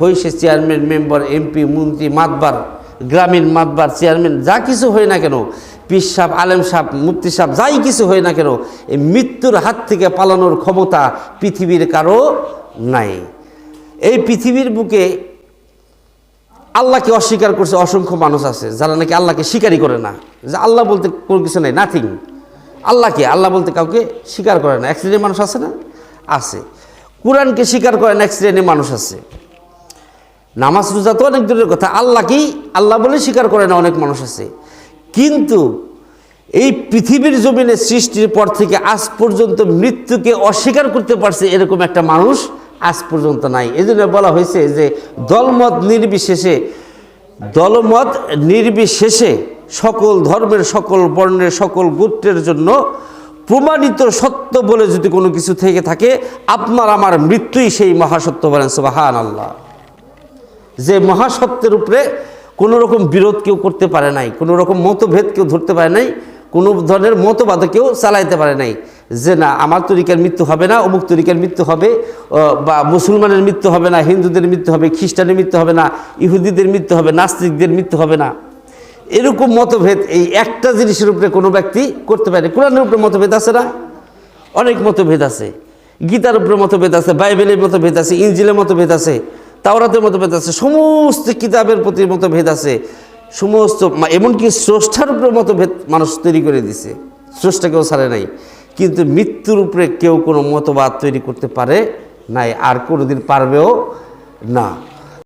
হয় সে chairman, member, MP, মন্ত্রী, মাতবার, গ্রামীণ মাতবার, চেয়ারম্যান, যা কিছু হয় না কেন, পীর সাহেব, আলেম সাহেব, মুফতি সাহেব, যাই কিছু হয় না কেন, এই মৃত্যুর হাত থেকে পালানোর ক্ষমতা পৃথিবীর কারো নাই। এই পৃথিবীর বুকে আল্লাহকে অস্বীকার করছে অসংখ্য মানুষ আছে, যারা নাকি আল্লাহকে স্বীকারই করে না, যে আল্লাহ বলতে কোনো কিছু নেই, নাথিং। আল্লাহকে, আল্লাহ বলতে কাউকে স্বীকার করে না। এক শ্রেণীর মানুষ আছে না? আছে। কোরআনকে স্বীকার করে না এক শ্রেণীর মানুষ আছে। নামাজ রোজা তো অনেক দূরের কথা, আল্লাহকেই আল্লাহ বলে স্বীকার করে না অনেক মানুষ আছে। কিন্তু এই পৃথিবীর জমিনে সৃষ্টির পর থেকে আজ পর্যন্ত মৃত্যুকে অস্বীকার করতে পারছে এরকম একটা মানুষ আজ পর্যন্ত নাই। এই জন্য বলা হয়েছে যে দলমত নির্বিশেষে সকল ধর্মের, সকল বর্ণের, সকল গোত্রের জন্য প্রমাণিত সত্য বলে যদি কোনো কিছু থেকে থাকে, আপনার আমার মৃত্যুই সেই মহাসত্য। বলেন সুবহানাল্লাহ। যে মহাসত্যের উপরে কোনো রকম বিরোধ কেউ করতে পারে নাই, কোনো রকম মতভেদ কেউ ধরতে পারে নাই, কোনো ধরনের মতবাদ কেউ চালাইতে পারে নাই, যে না আমার তরিকার মৃত্যু হবে না, অমুক তরিকার মৃত্যু হবে, বা মুসলমানের মৃত্যু হবে না, হিন্দুদের মৃত্যু হবে, খ্রিস্টানের মৃত্যু হবে না, ইহুদিদের মৃত্যু হবে, নাস্তিকদের মৃত্যু হবে না। এরকম মতভেদ এই একটা জিনিসের উপরে কোনো ব্যক্তি করতে পারে। কোরআনের উপরে মতভেদ আছে না? অনেক মতভেদ আছে। গীতার উপরে মতভেদ আছে, বাইবেলের মতভেদ আছে, ইনজিলের মতভেদ আছে, তাওরাতের মতভেদ আছে, সমস্ত কিতাবের প্রতি মতভেদ আছে, সমস্ত, এমনকি স্রষ্টার উপরে মতভেদ মানুষ তৈরি করে দিছে, স্রষ্টাকেও ছাড়ে নাই। কিন্তু মৃত্যুর উপরে কেউ কোনো মতবাদ তৈরি করতে পারে নাই, আর কোনোদিন পারবেও না।